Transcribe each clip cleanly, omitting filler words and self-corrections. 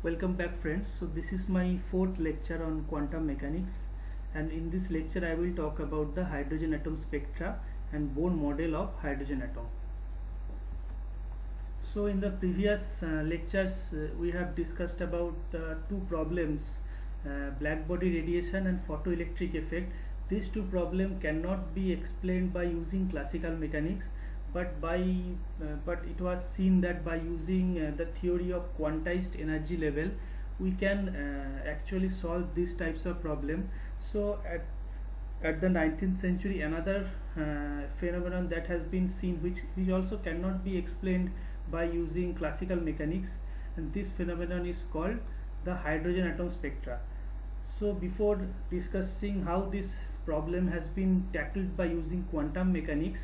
Welcome back friends. So this is my fourth lecture on quantum mechanics, and in this lecture I will talk about the hydrogen atom spectra and Bohr model of hydrogen atom. So in the previous lectures we have discussed about two problems, black body radiation and photoelectric effect. These two problems cannot be explained by using classical mechanics, but it was seen that by using the theory of quantized energy level we can actually solve these types of problem. So at the 19th century another phenomenon that has been seen which also cannot be explained by using classical mechanics, and this phenomenon is called the hydrogen atom spectra. So before discussing how this problem has been tackled by using quantum mechanics,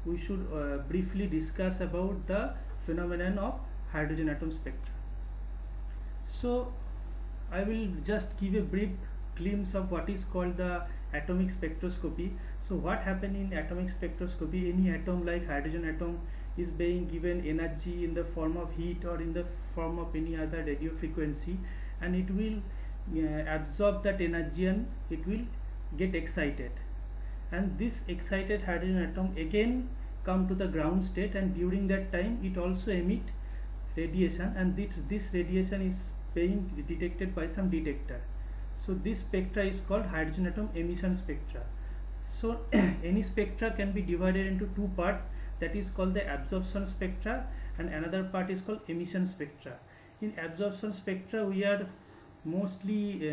we should briefly discuss about the phenomenon of hydrogen atom spectra. So I will just give a brief glimpse of what is called the atomic spectroscopy. So what happens in atomic spectroscopy? Any atom like hydrogen atom is being given energy in the form of heat or in the form of any other radio frequency, and it will absorb that energy and it will get excited, and this excited hydrogen atom again come to the ground state, and during that time it also emit radiation, and this radiation is being detected by some detector. So this spectra is called hydrogen atom emission spectra. So any spectra can be divided into two parts, that is called the absorption spectra, and another part is called emission spectra. In absorption spectra we are mostly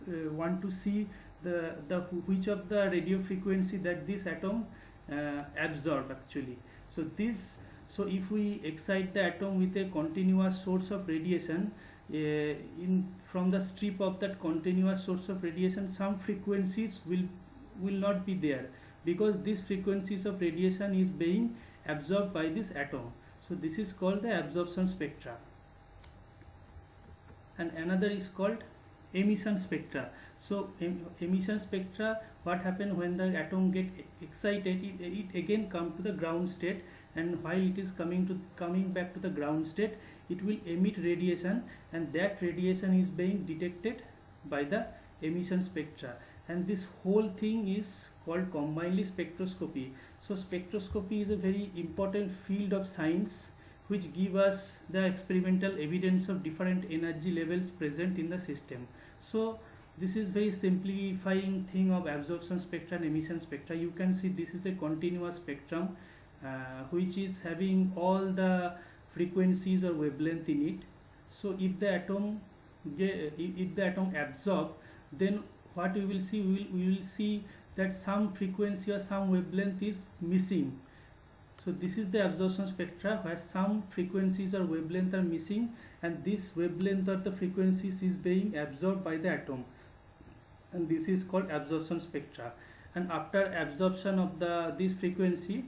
want to see the which of the radio frequency that this atom absorb actually. So if we excite the atom with a continuous source of radiation, from the strip of that continuous source of radiation some frequencies will not be there, because these frequencies of radiation is being absorbed by this atom. So this is called the absorption spectra, and another is called emission spectra. So emission spectra, what happens when the atom get excited, it again come to the ground state, and while it is coming back to the ground state, it will emit radiation, and that radiation is being detected by the emission spectra, and this whole thing is called combined spectroscopy. So spectroscopy is a very important field of science which give us the experimental evidence of different energy levels present in the system. So this is very simplifying thing of absorption spectra and emission spectra. You can see this is a continuous spectrum which is having all the frequencies or wavelength in it. So if the atom absorb, then what we will see, we will see that some frequency or some wavelength is missing. So this is the absorption spectra where some frequencies or wavelength are missing, and this wavelength or the frequencies is being absorbed by the atom, and this is called absorption spectra. And after absorption of this frequency,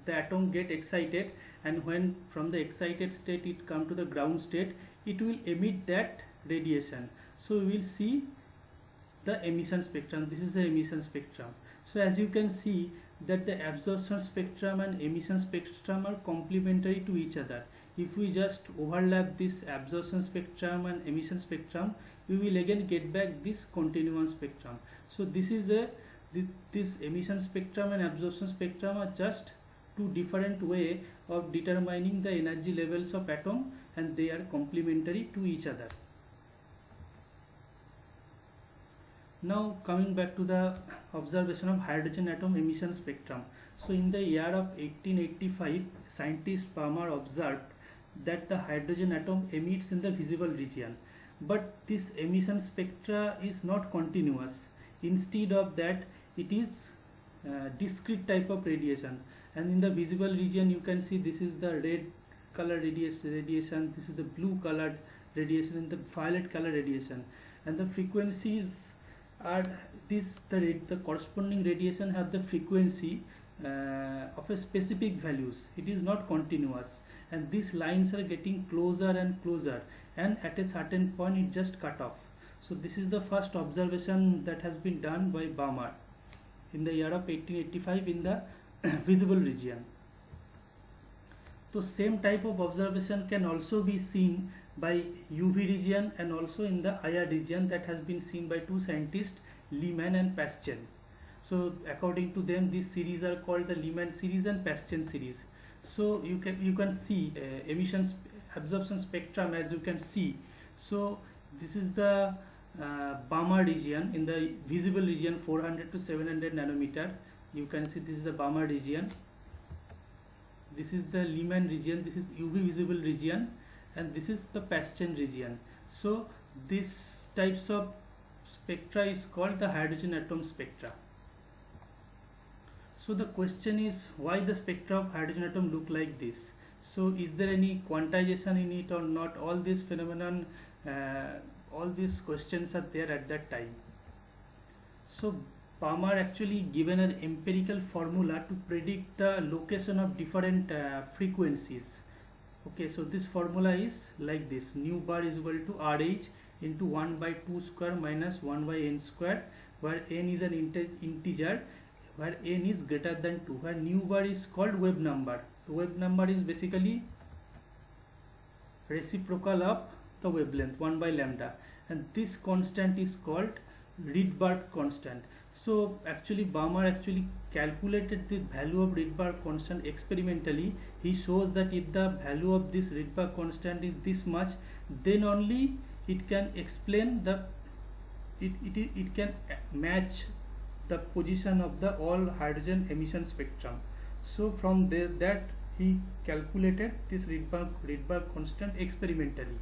the atom get excited, and when from the excited state it come to the ground state, it will emit that radiation. So we will see the emission spectrum. This is the emission spectrum. So as you can see that the absorption spectrum and emission spectrum are complementary to each other. If we just overlap this absorption spectrum and emission spectrum, we will again get back this continuum spectrum. So this is this emission spectrum and absorption spectrum are just two different way of determining the energy levels of atom, and they are complementary to each other. Now coming back to the observation of hydrogen atom emission spectrum. So in the year of 1885, scientist Bohr observed that the hydrogen atom emits in the visible region, but this emission spectra is not continuous. Instead of that, it is discrete type of radiation, and in the visible region you can see this is the red color radiation, this is the blue colored radiation, and the violet color radiation, and the frequencies are the corresponding radiation have the frequency of a specific values. It is not continuous, and these lines are getting closer and closer, and at a certain point it just cut off. So this is the first observation that has been done by Bohr in the year of 1885 in the visible region. So same type of observation can also be seen by UV region and also in the IR region, that has been seen by two scientists, Lyman and Paschen. So according to them, these series are called the Lyman series and Paschen series. So you can see emission absorption spectrum, as you can see. So this is the Bohr region, in the visible region 400 to 700 nanometer. You can see this is the Bohr region, this is the Lyman region, this is UV visible region, and this is the Paschen region. So this types of spectra is called the hydrogen atom spectra. So the question is, why the spectra of hydrogen atom look like this? So is there any quantization in it or not? All these phenomenon, all these questions are there at that time. So Bohr actually given an empirical formula to predict the location of different frequencies. Okay, so this formula is like this: nu bar is equal to RH into 1 by 2 square minus 1 by n square, where n is an integer, where n is greater than 2, where nu bar is called wave number. The wave number is basically reciprocal of the wavelength 1 by lambda, and this constant is called Rydberg constant. So actually Bohr actually calculated the value of Rydberg constant experimentally. He shows that if the value of this Rydberg constant is this much, then only it can explain the it can match the position of the all hydrogen emission spectrum. So from there, that he calculated this Rydberg constant experimentally.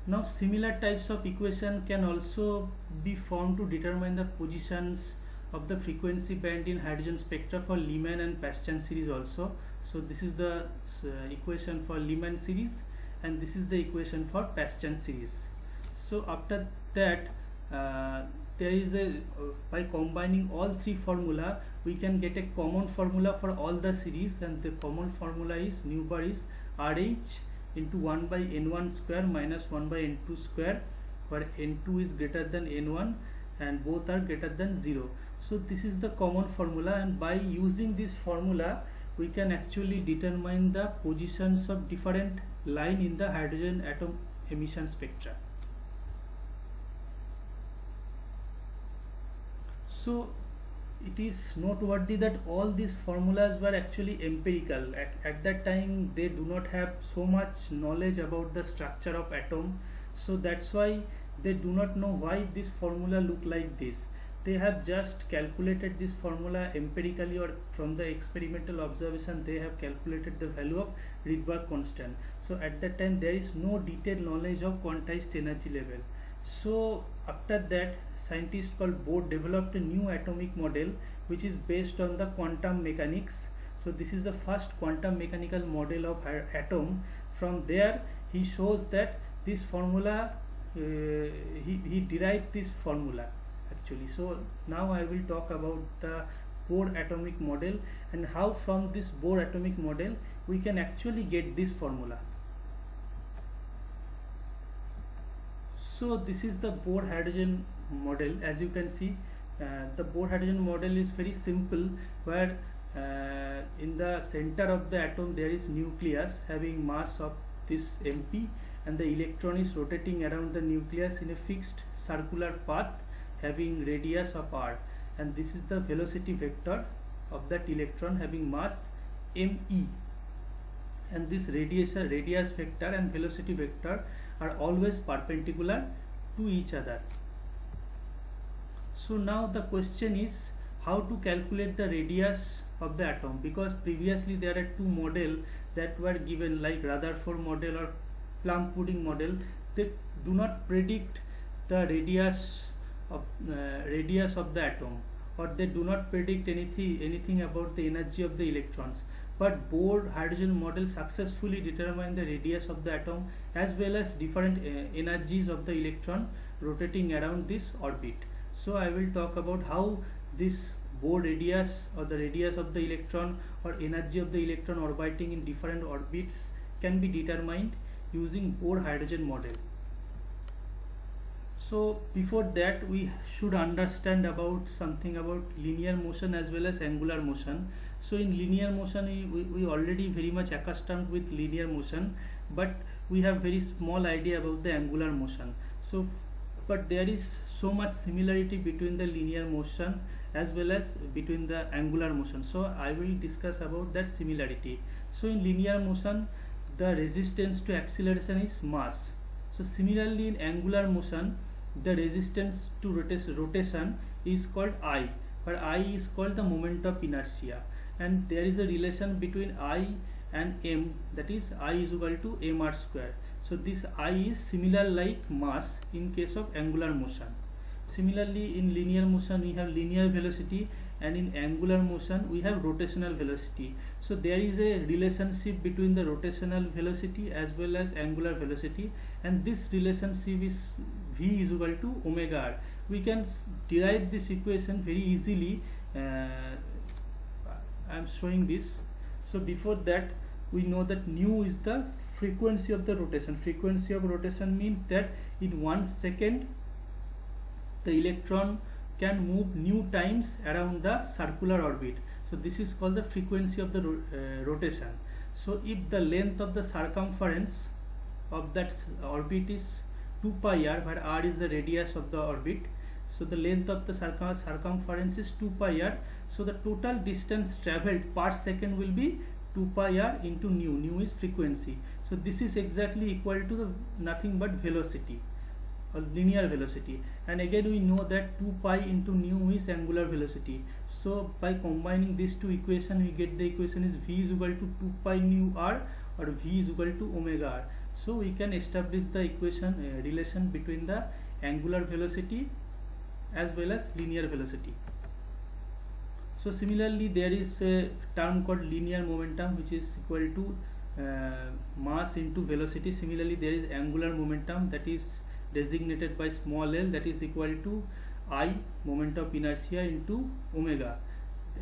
Now similar types of equation can also be formed to determine the positions of the frequency band in hydrogen spectra for Lyman and Paschen series also. So this is the equation for Lyman series, and this is the equation for Paschen series. So after that, there is a by combining all three formula, we can get a common formula for all the series, and the common formula is nu bar is RH into 1 by n1 square minus 1 by n2 square, where n2 is greater than n1 and both are greater than 0. So this is the common formula, and by using this formula we can actually determine the positions of different line in the hydrogen atom emission spectra. So it is noteworthy that all these formulas were actually empirical. At that time they do not have so much knowledge about the structure of atom, so that's why they do not know why this formula look like this. They have just calculated this formula empirically, or from the experimental observation they have calculated the value of Rydberg constant. So at that time there is no detailed knowledge of quantized energy level. So after that, scientists called Bohr developed a new atomic model which is based on the quantum mechanics. So this is the first quantum mechanical model of atom. From there he shows that this formula, he derived this formula actually. So now I will talk about the Bohr atomic model and how from this Bohr atomic model we can actually get this formula. So this is the Bohr hydrogen model. As you can see, the Bohr hydrogen model is very simple, where in the center of the atom there is nucleus having mass of this mp, and the electron is rotating around the nucleus in a fixed circular path having radius of r, and this is the velocity vector of that electron having mass me, and this radius vector and velocity vector are always perpendicular to each other. So now the question is how to calculate the radius of the atom, because previously there are two models that were given, like Rutherford model or plum pudding model. They do not predict the radius of the atom, or they do not predict anything about the energy of the electrons. But Bohr hydrogen model successfully determined the radius of the atom as well as different energies of the electron rotating around this orbit. So I will talk about how this Bohr radius, or the radius of the electron, or energy of the electron orbiting in different orbits can be determined using Bohr hydrogen model. So before that we should understand about something about linear motion as well as angular motion. So in linear motion we already very much accustomed with linear motion, but we have very small idea about the angular motion. So but there is so much similarity between the linear motion as well as between the angular motion, so I will discuss about that similarity. So in linear motion the resistance to acceleration is mass. So similarly in angular motion the resistance to rotation is called I, where I is called the moment of inertia, and there is a relation between I and m, that is I is equal to mr square. So this I is similar like mass in case of angular motion. Similarly in linear motion we have linear velocity, and in angular motion we have rotational velocity. So there is a relationship between the rotational velocity as well as angular velocity, and this relationship is v is equal to omega r. We can derive this equation very easily. I am showing this. So before that we know that nu is the frequency of the rotation. Frequency of rotation means that in 1 second the electron can move nu times around the circular orbit. So this is called the frequency of the rotation. So if the length of the circumference of that orbit is 2 pi r, where r is the radius of the orbit, so the length of the circumference is 2 pi r, so the total distance travelled per second will be 2 pi r into nu. Nu is frequency. So this is exactly equal to the nothing but velocity or linear velocity, and again we know that 2 pi into nu is angular velocity. So by combining these two equations we get the equation is v is equal to 2 pi nu r or v is equal to omega r. So we can establish the equation relation between the angular velocity as well as linear velocity. So similarly there is a term called linear momentum which is equal to mass into velocity. Similarly there is angular momentum that is designated by small l, that is equal to I, moment of inertia, into omega.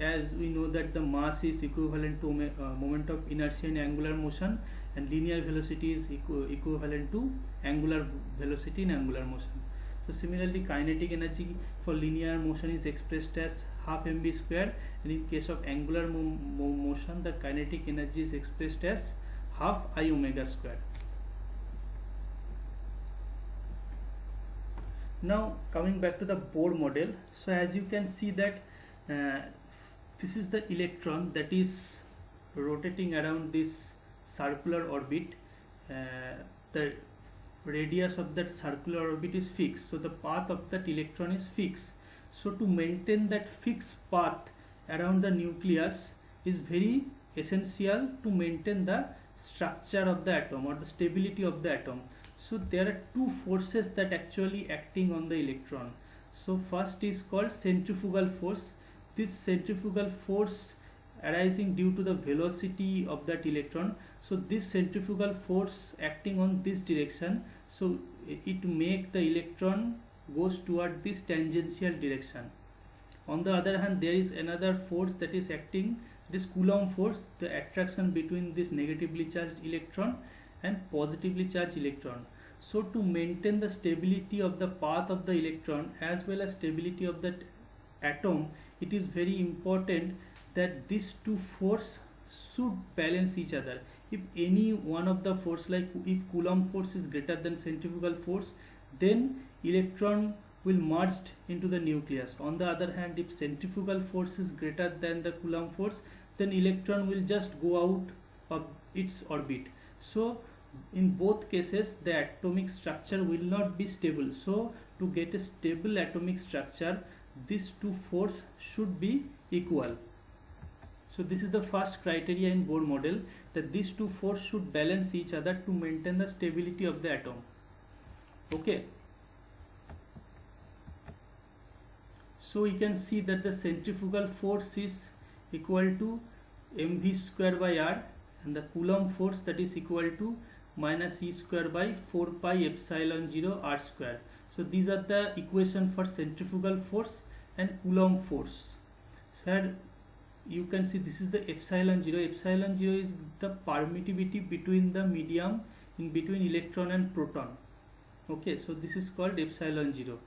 As we know that the mass is equivalent to moment of inertia in angular motion, and linear velocity is equivalent to angular velocity in angular motion. So similarly kinetic energy for linear motion is expressed as half mv square, and in case of angular motion the kinetic energy is expressed as half I omega square. Now coming back to the Bohr model, so as you can see that this is the electron that is rotating around this circular orbit. The radius of that circular orbit is fixed, so the path of that electron is fixed. So to maintain that fixed path around the nucleus is very essential to maintain the structure of the atom or the stability of the atom. So there are two forces that actually acting on the electron. So first is called centrifugal force. This centrifugal force arising due to the velocity of that electron. So this centrifugal force acting on this direction, so it make the electron goes toward this tangential direction. On the other hand there is another force that is acting, this Coulomb force, the attraction between this negatively charged electron and positively charged electron. So to maintain the stability of the path of the electron as well as stability of that atom, it is very important that these two forces should balance each other. If any one of the force, like if Coulomb force is greater than centrifugal force, then electron will merge into the nucleus. On the other hand, if centrifugal force is greater than the Coulomb force, then electron will just go out of its orbit. So in both cases the atomic structure will not be stable. So to get a stable atomic structure, these two forces should be equal. So this is the first criteria in Bohr model, that these two forces should balance each other to maintain the stability of the atom. Okay. So we can see that the centrifugal force is equal to mv square by r, and the Coulomb force that is equal to minus e square by 4 pi epsilon 0 r square. So these are the equation for centrifugal force and Coulomb force. So here you can see this is the epsilon 0. Epsilon 0 is the permittivity between the medium in between electron and proton. Okay, so this is called epsilon 0.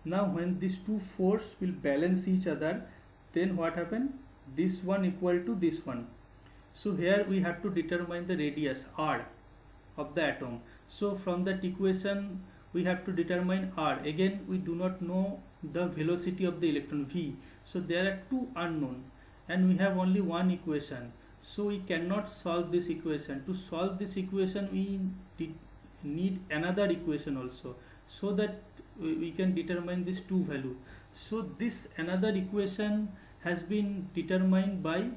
Now when these two forces will balance each other, then what happen? this one equal to this one. So here we have to determine the radius r of the atom. So from that equation we have to determine r. Again we do not know the velocity of the electron v, so there are two unknown and we have only one equation, so we cannot solve this equation. To solve this equation we need another equation also, so that we can determine this two value. So this another equation has been determined by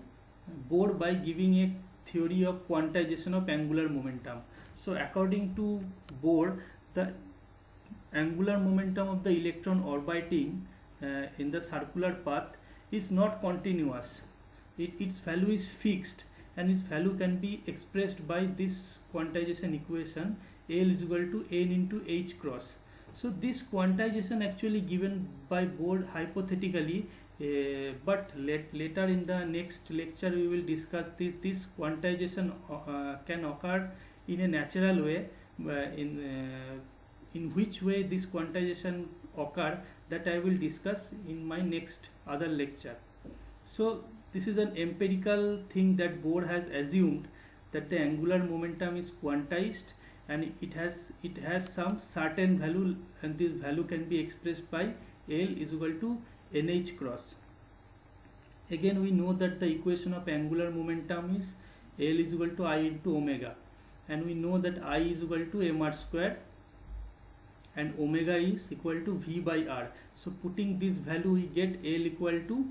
Bohr by giving a theory of quantization of angular momentum. So according to Bohr, the angular momentum of the electron orbiting in the circular path is not continuous. Its value is fixed, and its value can be expressed by this quantization equation, L is equal to n into h cross. So this quantization actually given by Bohr hypothetically, but later in the next lecture we will discuss this quantization can occur in a natural way. In which way this quantization occur, that I will discuss in my next other lecture. So this is an empirical thing that Bohr has assumed, that the angular momentum is quantized and it has some certain value, and this value can be expressed by L is equal to nh cross. Again we know that the equation of angular momentum is L is equal to I into omega, and we know that I is equal to mr square and omega is equal to v by r. So putting this value we get L equal to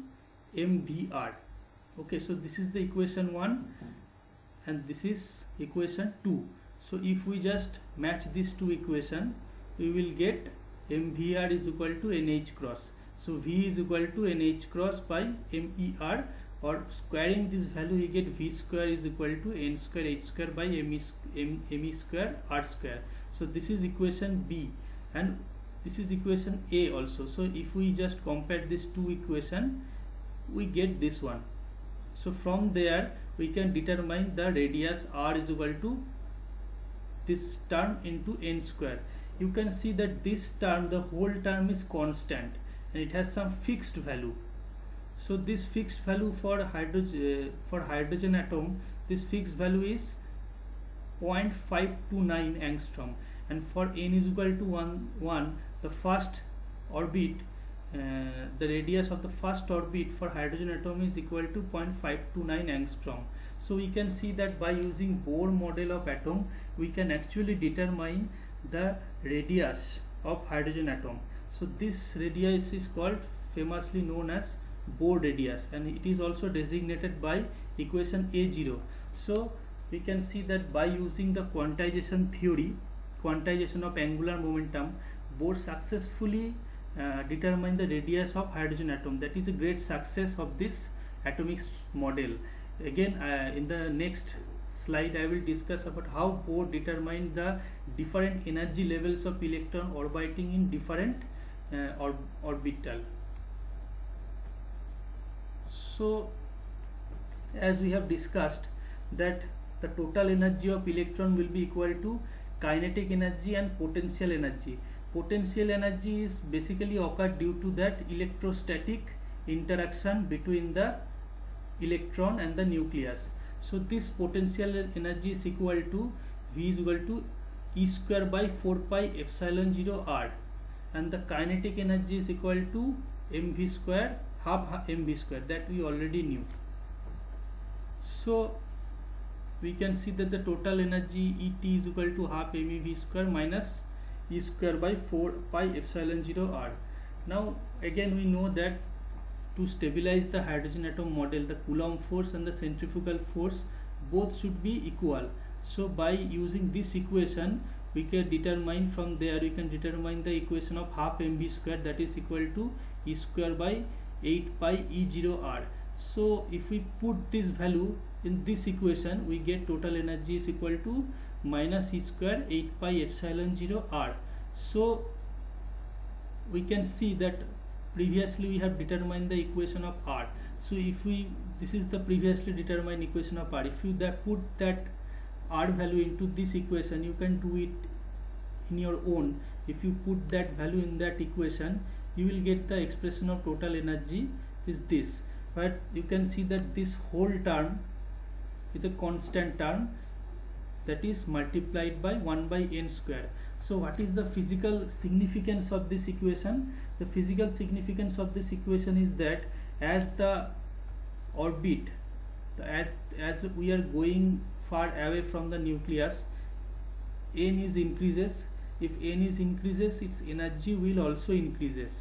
mvr. Okay, so this is the equation 1 and this is equation 2. So if we just match these two equations, we will get mvr is equal to nh cross. So v is equal to nh cross by mer, or squaring this value we get v square is equal to n square h square by me square r square. So this is equation B, and this is equation A also. So if we just compare these two equations, we get this one. So from there we can determine the radius r is equal to this term into n square. You can see that this term, the whole term is constant and it has some fixed value. So this fixed value for hydrogen atom, this fixed value is 0.529 angstrom, and for n is equal to 1, the first orbit, the radius of the first orbit for hydrogen atom is equal to 0.529 angstrom. So we can see that by using Bohr model of atom, we can actually determine the radius of hydrogen atom. So this radius is called, famously known as Bohr radius, and it is also designated by equation A0. So we can see that by using the quantization theory, quantization of angular momentum, Bohr successfully determined the radius of hydrogen atom. That is a great success of this atomic model. Again in the next slide I will discuss about how Bohr determined the different energy levels of electron orbiting in different orbital. So as we have discussed that the total energy of electron will be equal to kinetic energy and potential energy. Potential energy is basically occur due to that electrostatic interaction between the electron and the nucleus. So this potential energy is equal to V is equal to E square by 4 pi epsilon 0 r, and the kinetic energy is equal to mv square, half mv square, that we already knew. So we can see that the total energy Et is equal to half mev square minus E square by 4 pi epsilon 0 r. Now again we know that to stabilize the hydrogen atom model, the Coulomb force and the centrifugal force both should be equal. So by using this equation we can determine, from there we can determine the equation of half mv square, that is equal to E square by 8 pi E0 r. So if we put this value in this equation, we get total energy is equal to minus E square 8 pi epsilon 0 r. So we can see that previously we have determined the equation of r. So if we, this is the previously determined equation of r, if you put that r value into this equation, you can do it in your own. If you put that value in that equation, you will get the expression of total energy is this. but you can see that this whole term is a constant term, that is multiplied by 1 by n square. So what is the physical significance of this equation? The physical significance of this equation is that as the orbit, as we are going far away from the nucleus, n is increases. If n is increases, its energy will also increases.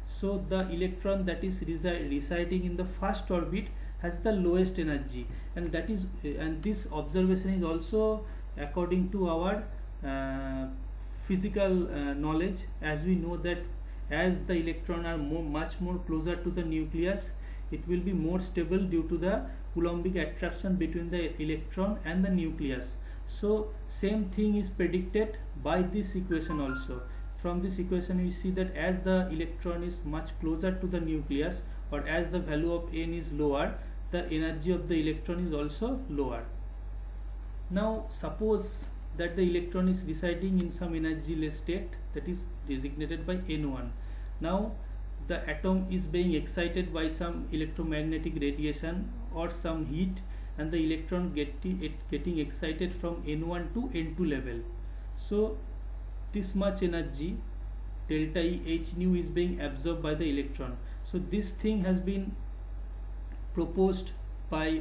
So the electron that is residing in the first orbit has the lowest energy, and that is and this observation is also according to our physical knowledge, as we know that as the electron are much more closer to the nucleus, it will be more stable due to the Coulombic attraction between the electron and the nucleus. So same thing is predicted by this equation also. From this equation we see that as the electron is much closer to the nucleus, or as the value of n is lower, the energy of the electron is also lower. Now suppose that the electron is residing in some energyless state that is designated by n1. Now the atom is being excited by some electromagnetic radiation or some heat, and the electron getting excited from n1 to n2 level. So this much energy delta E h nu is being absorbed by the electron. So this thing has been proposed by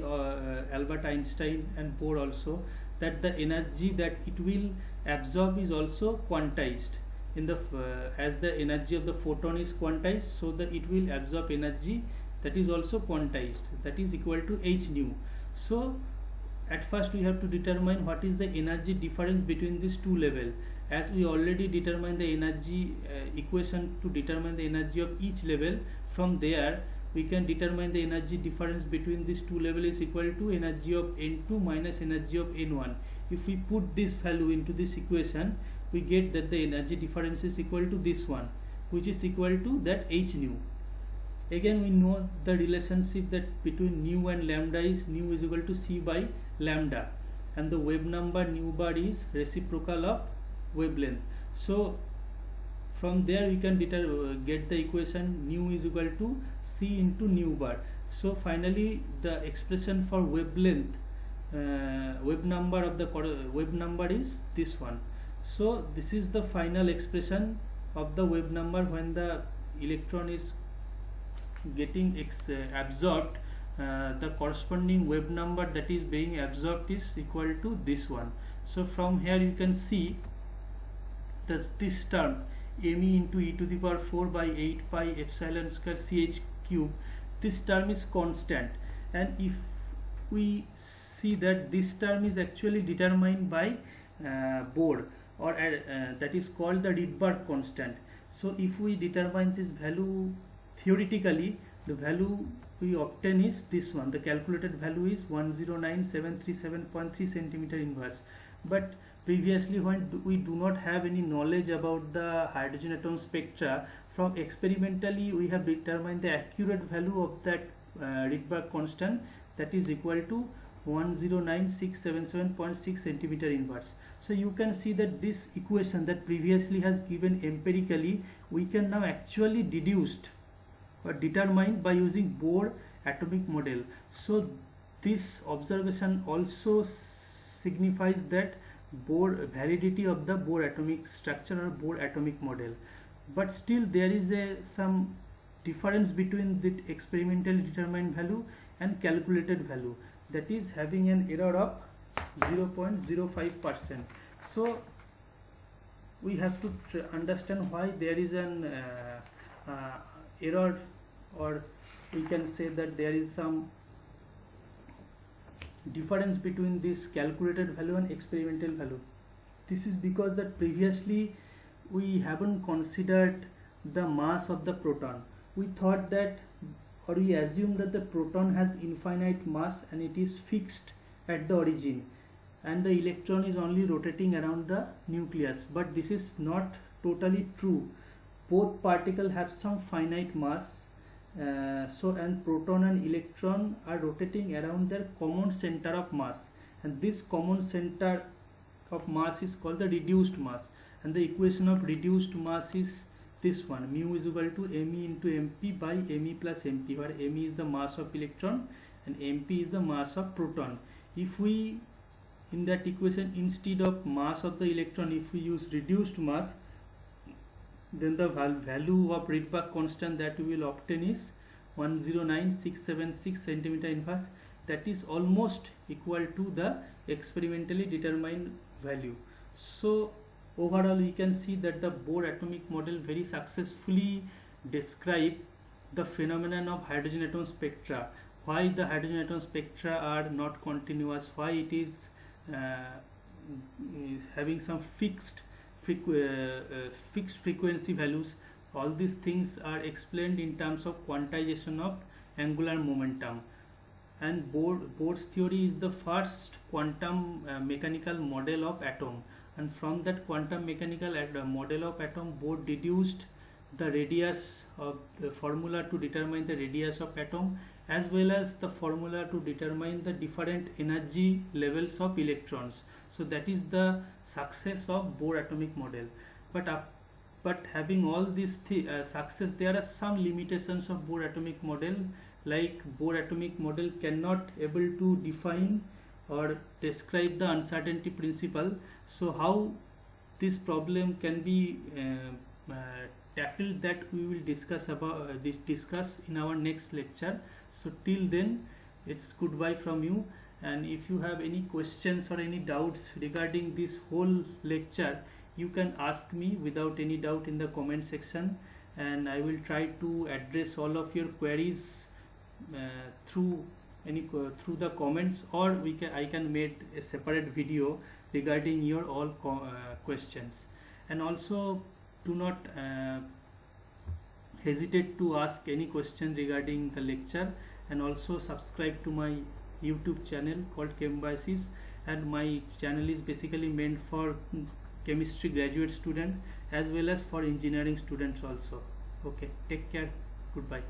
Albert Einstein and Bohr also, that the energy that it will absorb is also quantized in the as the energy of the photon is quantized, so that it will absorb energy that is also quantized, that is equal to h nu. So at first we have to determine what is the energy difference between these two levels. As we already determined the energy equation to determine the energy of each level, from there we can determine the energy difference between these two levels is equal to energy of n2 minus energy of n1. If we put this value into this equation, we get that the energy difference is equal to this one, which is equal to that h nu. Again we know the relationship that between nu and lambda is nu is equal to c by lambda, and the wave number nu bar is reciprocal of wavelength. So from there we can get the equation nu is equal to c into nu bar. So finally the expression for wavelength, wave number of the wave number is this one. So this is the final expression of the wave number when the electron is getting absorbed. The corresponding wave number that is being absorbed is equal to this one. So from here you can see that this term me into e to the power 4 by 8 pi epsilon square ch cube, this term is constant, and if we see that this term is actually determined by Bohr, or that is called the Rydberg constant. So if we determine this value theoretically, the value we obtain is this one. The calculated value is 109737.3 centimeter inverse. But previously, when we do not have any knowledge about the hydrogen atom spectra, from experimentally we have determined the accurate value of that Rydberg constant, that is equal to 109677.6 centimeter inverse. So you can see that this equation that previously has given empirically, we can now actually deduced or determined by using Bohr atomic model. So this observation also signifies that Bohr validity of the Bohr atomic structure or Bohr atomic model. But still there is some difference between the experimentally determined value and calculated value, that is having an error of 0.05%. So we have to understand why there is an error, or we can say that there is some difference between this calculated value and experimental value. This is because that previously we haven't considered the mass of the proton. We thought that, or we assume that the proton has infinite mass and it is fixed at the origin, and the electron is only rotating around the nucleus. But this is not totally true. Both particles have some finite mass, and proton and electron are rotating around their common center of mass, and this common center of mass is called the reduced mass, and the equation of reduced mass is this one, mu is equal to me into mp by me plus mp, where me is the mass of electron and mp is the mass of proton. If we, in that equation, instead of mass of the electron, if we use reduced mass, then the value of Rydberg constant that we will obtain is 109676 centimeter inverse. That is almost equal to the experimentally determined value. So overall we can see that the Bohr atomic model very successfully describe the phenomenon of hydrogen atom spectra, why the hydrogen atom spectra are not continuous, why it is having some fixed frequency values. All these things are explained in terms of quantization of angular momentum. And Bohr's theory is the first quantum mechanical model of atom, and from that quantum mechanical model of atom, Bohr deduced the radius of the formula to determine the radius of atom, as well as the formula to determine the different energy levels of electrons. So that is the success of Bohr atomic model. But having all this success, there are some limitations of Bohr atomic model, like Bohr atomic model cannot able to define or describe the uncertainty principle. So how this problem can be tackled, that we will discuss in our next lecture. So till then, it's goodbye from you. And if you have any questions or any doubts regarding this whole lecture, you can ask me without any doubt in the comment section, and I will try to address all of your queries through the comments, or I can make a separate video regarding your all questions. And also do not hesitate to ask any question regarding the lecture, and also subscribe to my YouTube channel called Chembiasis, and my channel is basically meant for chemistry graduate student as well as for engineering students also. Okay, take care, goodbye.